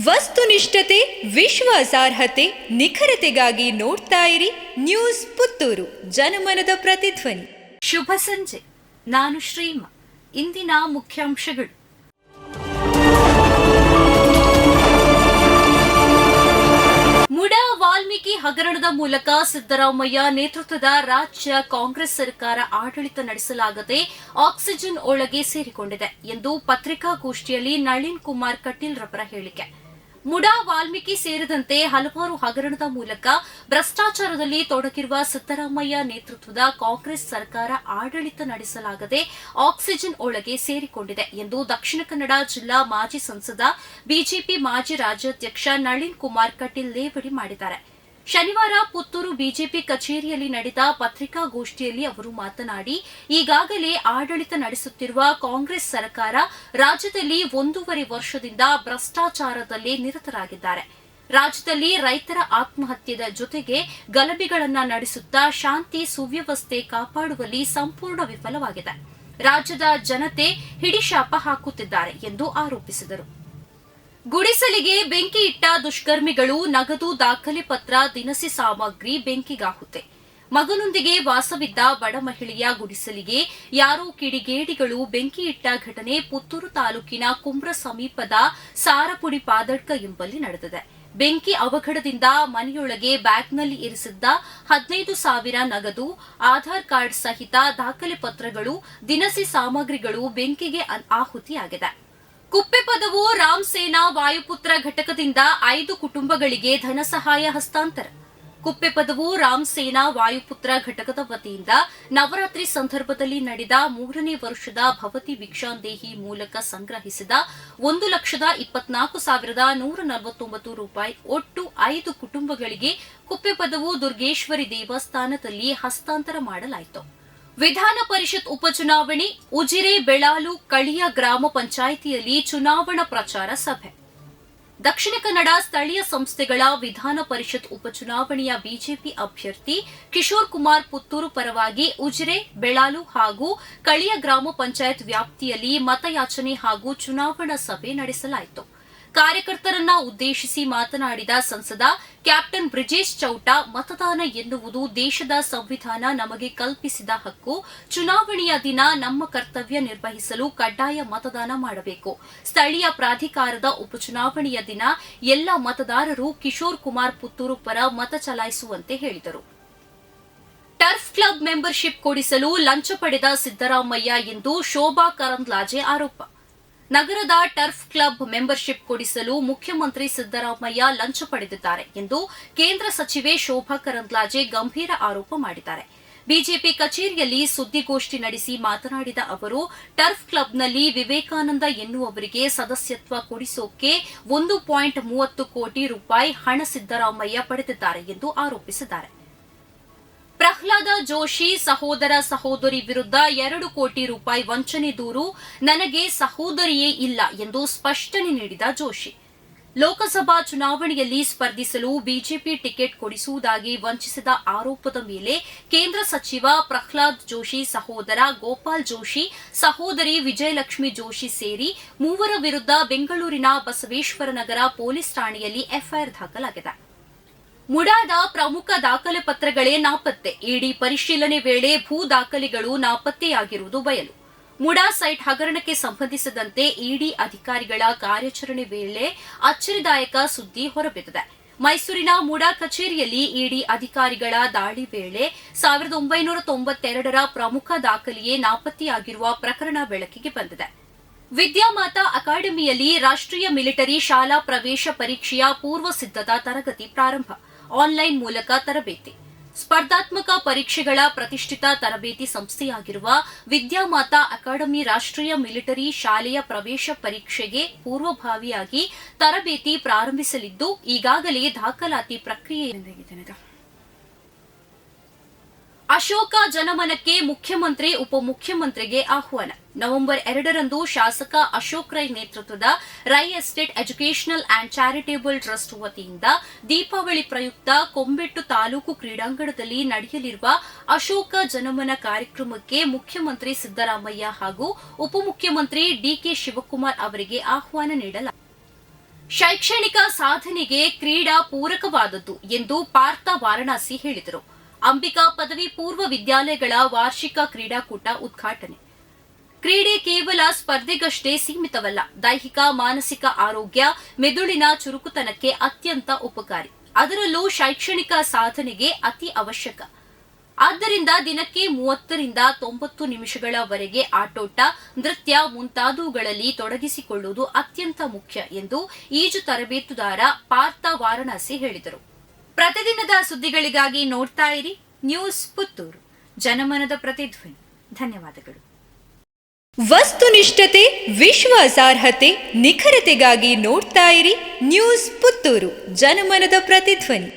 ವಸ್ತುನಿಷ್ಠತೆ, ವಿಶ್ವಾಸಾರ್ಹತೆ, ನಿಖರತೆಗಾಗಿ ನೋಡ್ತಾ ಇರಿ ನ್ಯೂಸ್ ಪುತ್ತೂರು, ಜನಮನದ ಪ್ರತಿಧ್ವನಿ. ಶುಭ ಸಂಜೆ. ನಾನು ಶ್ರೀಮಾ. ಇಂದಿನ ಮುಖ್ಯಾಂಶಗಳು: ಮುಡಾ ವಾಲ್ಮೀಕಿ ಹಗರಣದ ಮೂಲಕ ಸಿದ್ದರಾಮಯ್ಯ ನೇತೃತ್ವದ ರಾಜ್ಯ ಕಾಂಗ್ರೆಸ್ ಸರ್ಕಾರ ಆಡಳಿತ ನಡೆಸಲಾಗದೆ ಆಕ್ಸಿಜನ್ ಒಳಗೆ ಸೇರಿಕೊಂಡಿದೆ ಎಂದು ಪತ್ರಿಕಾಗೋಷ್ಠಿಯಲ್ಲಿ ನಳಿನ್ ಕುಮಾರ್ ಕಟೀಲ್ ರವರ ಹೇಳಿಕೆ. ಮುಡಾ ವಾಲ್ಮೀಕಿ ಸೇರಿದಂತೆ ಹಲವಾರು ಹಗರಣದ ಮೂಲಕ ಭ್ರಷ್ಟಾಚಾರದಲ್ಲಿ ತೊಡಗಿರುವ ಸಿದ್ದರಾಮಯ್ಯ ನೇತೃತ್ವದ ಕಾಂಗ್ರೆಸ್ ಸರ್ಕಾರ ಆಡಳಿತ ನಡೆಸಲಾಗದೆ ಆಕ್ಸಿಜನ್ ಒಳಗೆ ಸೇರಿಕೊಂಡಿದೆ ಎಂದು ದಕ್ಷಿಣ ಕನ್ನಡ ಜಿಲ್ಲಾ ಮಾಜಿ ಸಂಸದ ಬಿಜೆಪಿ ಮಾಜಿ ರಾಜ್ಯಾಧ್ಯಕ್ಷ ನಳಿನ್ ಕುಮಾರ್ ಕಟೀಲ್ ಲೇವಡಿ ಮಾಡಿದ್ದಾರೆ. ಶನಿವಾರ ಪುತ್ತೂರು ಬಿಜೆಪಿ ಕಚೇರಿಯಲ್ಲಿ ನಡೆದ ಪತ್ರಿಕಾಗೋಷ್ಠಿಯಲ್ಲಿ ಅವರು ಮಾತನಾಡಿ, ಈಗಾಗಲೇ ಆಡಳಿತ ನಡೆಸುತ್ತಿರುವ ಕಾಂಗ್ರೆಸ್ ಸರ್ಕಾರ ರಾಜ್ಯದಲ್ಲಿ 1.5 ವರ್ಷದಿಂದ ಭ್ರಷ್ಟಾಚಾರದಲ್ಲೇ ನಿರತರಾಗಿದ್ದಾರೆ. ರಾಜ್ಯದಲ್ಲಿ ರೈತರ ಆತ್ಮಹತ್ಯೆಯ ಜೊತೆಗೆ ಗಲಭೆಗಳನ್ನು ನಡೆಸುತ್ತಾ ಶಾಂತಿ ಸುವ್ಯವಸ್ಥೆ ಕಾಪಾಡುವಲ್ಲಿ ಸಂಪೂರ್ಣ ವಿಫಲವಾಗಿದೆ. ರಾಜ್ಯದ ಜನತೆ ಹಿಡಿಶಾಪ ಹಾಕುತ್ತಿದ್ದಾರೆ ಎಂದು ಆರೋಪಿಸಿದರು. ಗುಡಿಸಲಿಗೆ ಬೆಂಕಿ ಇಟ್ಟ ದುಷ್ಕರ್ಮಿಗಳು, ನಗದು, ದಾಖಲೆ ಪತ್ರ, ದಿನಸಿ ಸಾಮಗ್ರಿ ಬೆಂಕಿಗಾಹುತಿ. ಮಗನೊಂದಿಗೆ ವಾಸವಿದ್ದ ಬಡ ಮಹಿಳೆಯ ಗುಡಿಸಲಿಗೆ ಯಾರೋ ಕಿಡಿಗೇಡಿಗಳು ಬೆಂಕಿ ಇಟ್ಟ ಘಟನೆ ಪುತ್ತೂರು ತಾಲೂಕಿನ ಕುಂಬ್ರ ಸಮೀಪದ ಸಾರಪುಡಿ ಪಾದಡ್ಕ ಎಂಬಲ್ಲಿ ನಡೆದಿದೆ. ಬೆಂಕಿ ಅವಘಡದಿಂದ ಮನೆಯೊಳಗೆ ಬ್ಯಾಗ್ನಲ್ಲಿ ಇರಿಸಿದ್ದ 15,000 ನಗದು, ಆಧಾರ್ ಕಾರ್ಡ್ ಸಹಿತ ದಾಖಲೆ ಪತ್ರಗಳು, ದಿನಸಿ ಸಾಮಗ್ರಿಗಳು ಬೆಂಕಿಗೆ ಆಹುತಿಯಾಗಿದೆ. ಕುಪ್ಪೆಪದವು ರಾಮ್ ಸೇನಾ ವಾಯುಪುತ್ರ ಘಟಕದಿಂದ 5 ಕುಟುಂಬಗಳಿಗೆ ಧನ ಸಹಾಯ ಹಸ್ತಾಂತರ. ಕುಪ್ಪೆಪದವು ರಾಮ್ ಸೇನಾ ವಾಯುಪುತ್ರ ಘಟಕದ ವತಿಯಿಂದ ನವರಾತ್ರಿ ಸಂದರ್ಭದಲ್ಲಿ ನಡೆದ 3ನೇ ವರ್ಷದ ಭವತಿ ಭಿಕ್ಷಾಂದೇಹಿ ಮೂಲಕ ಸಂಗ್ರಹಿಸಿದ 1,24,149 ರೂಪಾಯಿ ಒಟ್ಟು 5 ಕುಟುಂಬಗಳಿಗೆ ಕುಪ್ಪೆಪದವು ದುರ್ಗೇಶ್ವರಿ ದೇವಸ್ಥಾನದಲ್ಲಿ ಹಸ್ತಾಂತರ ಮಾಡಲಾಯಿತು. ವಿಧಾನ ಪರಿಷತ್ ಉಪಚುನಾವಣೆ, ಉಜಿರೆ, ಬೆಳಾಲು, ಕಳಿಯ ಗ್ರಾಮ ಪಂಚಾಯಿತಿಯಲ್ಲಿ ಚುನಾವಣಾ ಪ್ರಚಾರ ಸಭೆ. ದಕ್ಷಿಣ ಕನ್ನಡ ಸ್ಥಳೀಯ ಸಂಸ್ಥೆಗಳ ವಿಧಾನ ಪರಿಷತ್ ಉಪಚುನಾವಣೆಯ ಬಿಜೆಪಿ ಅಭ್ಯರ್ಥಿ ಕಿಶೋರ್ ಕುಮಾರ್ ಪುತ್ತೂರು ಪರವಾಗಿ ಉಜಿರೆ, ಬೆಳಾಲು ಹಾಗೂ ಕಳಿಯ ಗ್ರಾಮ ಪಂಚಾಯತ್ ವ್ಯಾಪ್ತಿಯಲ್ಲಿ ಮತಯಾಚನೆ ಹಾಗೂ ಚುನಾವಣಾ ಸಭೆ ನಡೆಸಲಾಯಿತು. ಕಾರ್ಯಕರ್ತರನ್ನ ಉದ್ದೇಶಿಸಿ ಮಾತನಾಡಿದ ಸಂಸದ ಕ್ಯಾಪ್ಟನ್ ಬ್ರಿಜೇಶ್ ಚೌಟ, ಮತದಾನ ಎನ್ನುವುದು ದೇಶದ ಸಂವಿಧಾನ ನಮಗೆ ಕಲ್ಪಿಸಿದ ಹಕ್ಕು. ಚುನಾವಣೆಯ ದಿನ ನಮ್ಮ ಕರ್ತವ್ಯ ನಿರ್ವಹಿಸಲು ಕಡ್ಡಾಯ ಮತದಾನ ಮಾಡಬೇಕು. ಸ್ಥಳೀಯ ಪ್ರಾಧಿಕಾರದ ಉಪಚುನಾವಣೆಯ ದಿನ ಎಲ್ಲ ಮತದಾರರು ಕಿಶೋರ್ ಕುಮಾರ್ ಪುತ್ತೂರು ಪರ ಮತ ಚಲಾಯಿಸುವಂತೆ ಹೇಳಿದರು. ಟರ್ಫ್ ಕ್ಲಬ್ ಮೆಂಬರ್ಶಿಪ್ ಕೊಡಿಸಲು ಲಂಚ ಪಡೆದ ಸಿದ್ದರಾಮಯ್ಯ ಎಂದು ಶೋಭಾ ಕರಂದ್ಲಾಜೆ ಆರೋಪ. ನಗರದ ಟರ್ಫ್ ಕ್ಲಬ್ ಮೆಂಬರ್ಶಿಪ್ ಕೊಡಿಸಲು ಮುಖ್ಯಮಂತ್ರಿ ಸಿದ್ದರಾಮಯ್ಯ ಲಂಚ ಪಡೆದಿದ್ದಾರೆ ಎಂದು ಕೇಂದ್ರ ಸಚಿವೆ ಶೋಭಾ ಕರಂದ್ಲಾಜೆ ಗಂಭೀರ ಆರೋಪ ಮಾಡಿದ್ದಾರೆ. ಬಿಜೆಪಿ ಕಚೇರಿಯಲ್ಲಿ ಸುದ್ದಿಗೋಷ್ಠಿ ನಡೆಸಿ ಮಾತನಾಡಿದ ಅವರು, ಟರ್ಫ್ ಕ್ಲಬ್ನಲ್ಲಿ ವಿವೇಕಾನಂದ ಎನ್ನುವವರಿಗೆ ಸದಸ್ಯತ್ವ ಕೊಡಿಸೋಕೆ 1.30 ಕೋಟಿ ರೂಪಾಯಿ ಹಣ ಸಿದ್ದರಾಮಯ್ಯ ಪಡೆದಿದ್ದಾರೆ ಎಂದು ಆರೋಪಿಸಿದ್ದಾರೆ. ಪ್ರಹ್ಲಾದ ಜೋಶಿ ಸಹೋದರ ಸಹೋದರಿ ವಿರುದ್ಧ 2 ಕೋಟಿ ರೂಪಾಯಿ ವಂಚನೆ ದೂರು. ನನಗೆ ಸಹೋದರಿಯೇ ಇಲ್ಲ ಎಂದು ಸ್ಪಷ್ಟನೆ ನೀಡಿದ ಜೋಶಿ, ಲೋಕಸಭಾ ಚುನಾವಣೆಯಲ್ಲಿ ಸ್ಪರ್ಧಿಸಲು ಬಿಜೆಪಿ ಟಿಕೆಟ್ ಕೊಡಿಸುವುದಾಗಿ ವಂಚಿಸಿದ ಆರೋಪದ ಮೇಲೆ ಕೇಂದ್ರ ಸಚಿವ ಪ್ರಹ್ಲಾದ್ ಜೋಶಿ ಸಹೋದರ ಗೋಪಾಲ್ ಜೋಶಿ, ಸಹೋದರಿ ವಿಜಯಲಕ್ಷ್ಮಿ ಜೋಶಿ ಸೇರಿ 3 ವಿರುದ್ಧ ಬೆಂಗಳೂರಿನ ಬಸವೇಶ್ವರನಗರ ಪೊಲೀಸ್ ಠಾಣೆಯಲ್ಲಿ ಎಫ್ಐಆರ್ ದಾಖಲಾಗಿದೆ. ಮುಡಾದ ಪ್ರಮುಖ ದಾಖಲೆ ಪತ್ರಗಳೇ ನಾಪತ್ತೆ. ಇಡಿ ಪರಿಶೀಲನೆ ವೇಳೆ ಭೂ ದಾಖಲೆಗಳು ನಾಪತ್ತೆಯಾಗಿರುವುದು ಬಯಲು. ಮುಡಾ ಸೈಟ್ ಹಗರಣಕ್ಕೆ ಸಂಬಂಧಿಸಿದಂತೆ ಇಡಿ ಅಧಿಕಾರಿಗಳ ಕಾರ್ಯಾಚರಣೆ ವೇಳೆ ಅಚ್ಚರಿದಾಯಕ ಸುದ್ದಿ ಹೊರಬಿದ್ದಿದೆ. ಮೈಸೂರಿನ ಮುಡಾ ಕಚೇರಿಯಲ್ಲಿ ಇಡಿ ಅಧಿಕಾರಿಗಳ ದಾಳಿ ವೇಳೆ 1992ರ ಪ್ರಮುಖ ದಾಖಲೆಯೇ ನಾಪತ್ತೆಯಾಗಿರುವ ಪ್ರಕರಣ ಬೆಳಕಿಗೆ ಬಂದಿದೆ. ವಿದ್ಯಾಮಾತಾ ಅಕಾಡೆಮಿಯಲ್ಲಿ ರಾಷ್ಟ್ರೀಯ ಮಿಲಿಟರಿ ಶಾಲಾ ಪ್ರವೇಶ ಪರೀಕ್ಷೆಯ ಪೂರ್ವ ಸಿದ್ಧತಾ ತರಗತಿ ಪ್ರಾರಂಭ. ಆನ್ಲೈನ್ ಮೂಲಕ ತರಬೇತಿ. ಸ್ಪರ್ಧಾತ್ಮಕ ಪರೀಕ್ಷೆಗಳ ಪ್ರತಿಷ್ಠಿತ ತರಬೇತಿ ಸಂಸ್ಥೆಯಾಗಿರುವ ವಿದ್ಯಾಮಾತಾ ಅಕಾಡೆಮಿ ರಾಷ್ಟ್ರೀಯ ಮಿಲಿಟರಿ ಶಾಲೆಯ ಪ್ರವೇಶ ಪರೀಕ್ಷೆಗೆ ಪೂರ್ವಭಾವಿಯಾಗಿ ತರಬೇತಿ ಪ್ರಾರಂಭಿಸಲಿದ್ದು, ಈಗಾಗಲೇ ದಾಖಲಾತಿ ಪ್ರಕ್ರಿಯೆ. ಅಶೋಕ ಜನಮನಕ್ಕೆ ಮುಖ್ಯಮಂತ್ರಿ ಉಪಮುಖ್ಯಮಂತ್ರಿಗೆ ಆಹ್ವಾನ. ನವೆಂಬರ್ 2ರಂದು ಶಾಸಕ ಅಶೋಕ್ ರೈ ನೇತೃತ್ವದ Rai estate educational and charitable trust ವತಿಯಿಂದ ದೀಪಾವಳಿ ಪ್ರಯುಕ್ತ ಕೊಂಬೆಟ್ಟು ತಾಲೂಕು ಕ್ರೀಡಾಂಗಣದಲ್ಲಿ ನಡೆಯಲಿರುವ ಅಶೋಕ ಜನಮನ ಕಾರ್ಯಕ್ರಮಕ್ಕೆ ಮುಖ್ಯಮಂತ್ರಿ ಸಿದ್ದರಾಮಯ್ಯ ಹಾಗೂ ಉಪಮುಖ್ಯಮಂತ್ರಿ ಡಿಕೆ ಶಿವಕುಮಾರ್ ಅವರಿಗೆ ಆಹ್ವಾನ ನೀಡಲಾಗಿದೆ. ಶೈಕ್ಷಣಿಕ ಸಾಧನೆಗೆ ಕ್ರೀಡಾ ಪೂರಕವಾದದ್ದು ಎಂದು ಪಾರ್ಥ ವಾರಣಾಸಿ ಹೇಳಿದರು. ಅಂಬಿಕಾ ಪದವಿ ಪೂರ್ವ ವಿದ್ಯಾಲಯಗಳ ವಾರ್ಷಿಕ ಕ್ರೀಡಾಕೂಟ ಉದ್ಘಾಟನೆ. ಕ್ರೀಡೆ ಕೇವಲ ಸ್ಪರ್ಧೆಗಷ್ಟೇ ಸೀಮಿತವಲ್ಲ, ದೈಹಿಕ ಮಾನಸಿಕ ಆರೋಗ್ಯ, ಮೆದುಳಿನ ಚುರುಕುತನಕ್ಕೆ ಅತ್ಯಂತ ಉಪಕಾರಿ. ಅದರಲ್ಲೂ ಶೈಕ್ಷಣಿಕ ಸಾಧನೆಗೆ ಅತಿ ಅವಶ್ಯಕ. ಆದ್ದರಿಂದ ದಿನಕ್ಕೆ 30 ರಿಂದ 90 ನಿಮಿಷಗಳವರೆಗೆ ಆಟೋಟ, ನೃತ್ಯ ಮುಂತಾದವುಗಳಲ್ಲಿ ತೊಡಗಿಸಿಕೊಳ್ಳುವುದು ಅತ್ಯಂತ ಮುಖ್ಯ ಎಂದು ಈಜು ತರಬೇತುದಾರ ಪಾರ್ಥ ವಾರಣಾಸಿ ಹೇಳಿದರು. ಪ್ರತಿದಿನದ ಸುದ್ದಿಗಳಿಗಾಗಿ ನೋಡ್ತಾ ಇರಿ ನ್ಯೂಸ್ ಪುತ್ತೂರು, ಜನಮನದ ಪ್ರತಿಧ್ವನಿ. ಧನ್ಯವಾದಗಳು. ವಸ್ತುನಿಷ್ಠತೆ, ವಿಶ್ವಾಸಾರ್ಹತೆ, ನಿಖರತೆಗಾಗಿ ನೋಡ್ತಾ ಇರಿ ನ್ಯೂಸ್ ಪುತ್ತೂರು, ಜನಮನದ ಪ್ರತಿಧ್ವನಿ.